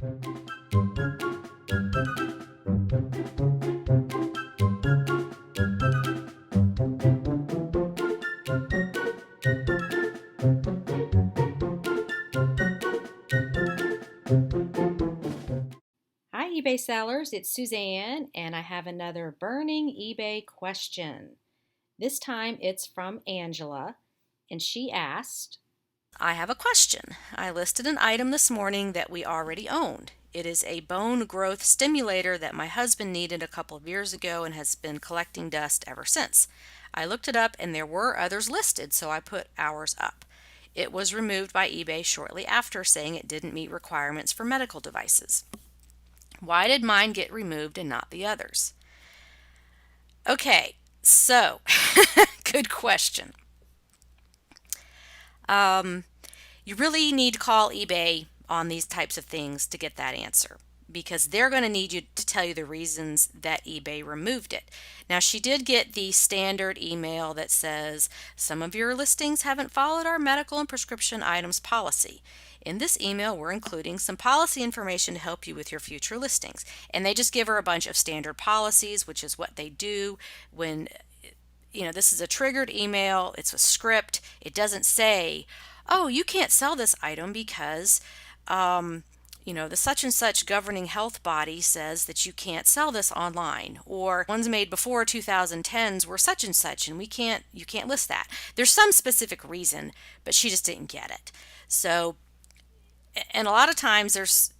Hi, eBay sellers. It's Suzanne, and I have another burning eBay question. This time it's from Angela, and she asked, I have a question. I listed an item this morning that we already owned. It is a bone growth stimulator that my husband needed a couple of years ago and has been collecting dust ever since. I looked it up and there were others listed, so I put ours up. It was removed by eBay shortly after, saying it didn't meet requirements for medical devices. Why did mine get removed and not the others? Okay, so good question. You really need to call eBay on these types of things to get that answer because they're going to need you to tell you the reasons that eBay removed it. Now, she did get the standard email that says, some of your listings haven't followed our medical and prescription items policy. In this email, we're including some policy information to help you with your future listings. And they just give her a bunch of standard policies, which is what they do when, this is a triggered email, it's a script. It doesn't say, oh, you can't sell this item because, the such and such governing health body says that you can't sell this online, or ones made before 2010s were such and such, and you can't list that. There's some specific reason, but she just didn't get it. So, and a lot of times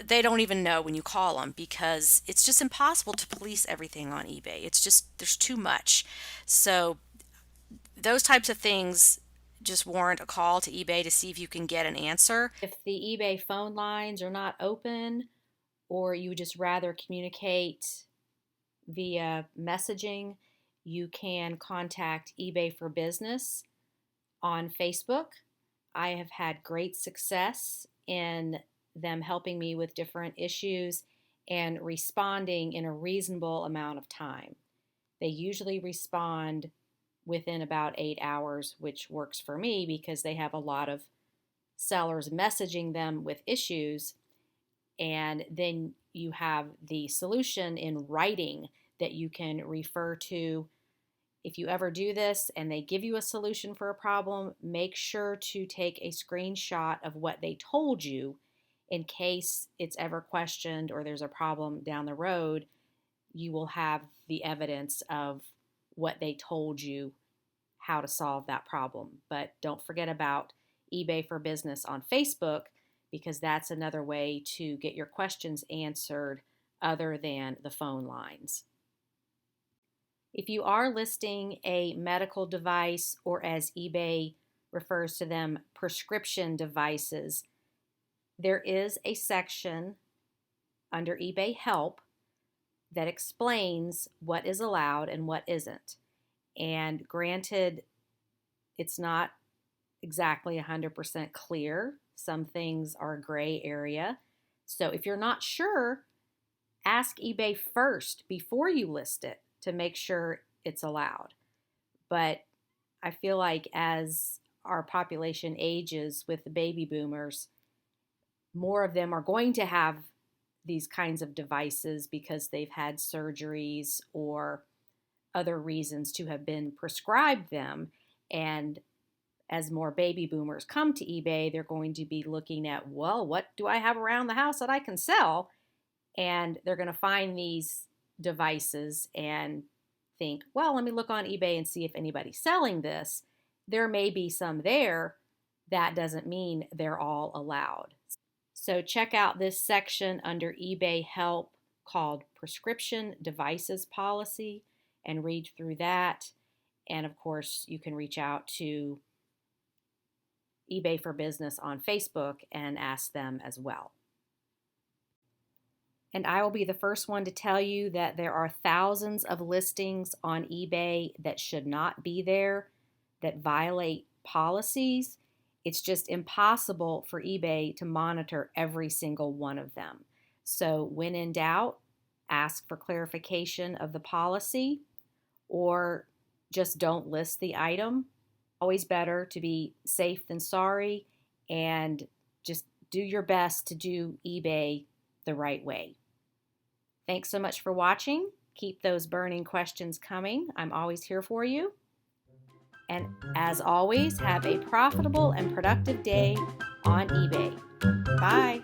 they don't even know when you call them because it's just impossible to police everything on eBay. It's just, there's too much. So those types of things just warrant a call to eBay to see if you can get an answer. If the eBay phone lines are not open, or you would just rather communicate via messaging, you can contact eBay for Business on Facebook. I have had great success in them helping me with different issues and responding in a reasonable amount of time. They usually respond within about 8 hours, which works for me because they have a lot of sellers messaging them with issues, and then you have the solution in writing that you can refer to. If you ever do this and they give you a solution for a problem, make sure to take a screenshot of what they told you in case it's ever questioned or there's a problem down the road. You will have the evidence of what they told you, how to solve that problem. But don't forget about eBay for Business on Facebook, because that's another way to get your questions answered other than the phone lines. If you are listing a medical device, or as eBay refers to them, prescription devices, there is a section under eBay Help that explains what is allowed and what isn't. And granted, it's not exactly 100% clear. Some things are a gray area. So if you're not sure, ask eBay first before you list it to make sure it's allowed. But I feel like as our population ages with the baby boomers, more of them are going to have these kinds of devices because they've had surgeries or other reasons to have been prescribed them. And as more baby boomers come to eBay, they're going to be looking at, well, what do I have around the house that I can sell? And they're going to find these devices and think, well, let me look on eBay and see if anybody's selling this. There may be some there. That doesn't mean they're all allowed. So check out this section under eBay Help called Prescription Devices Policy and read through that. And of course, you can reach out to eBay for Business on Facebook and ask them as well. And I will be the first one to tell you that there are thousands of listings on eBay that should not be there, that violate policies. It's just impossible for eBay to monitor every single one of them. So when in doubt, ask for clarification of the policy, or just don't list the item. Always better to be safe than sorry, and just do your best to do eBay the right way. Thanks so much for watching. Keep those burning questions coming. I'm always here for you. And as always, have a profitable and productive day on eBay. Bye.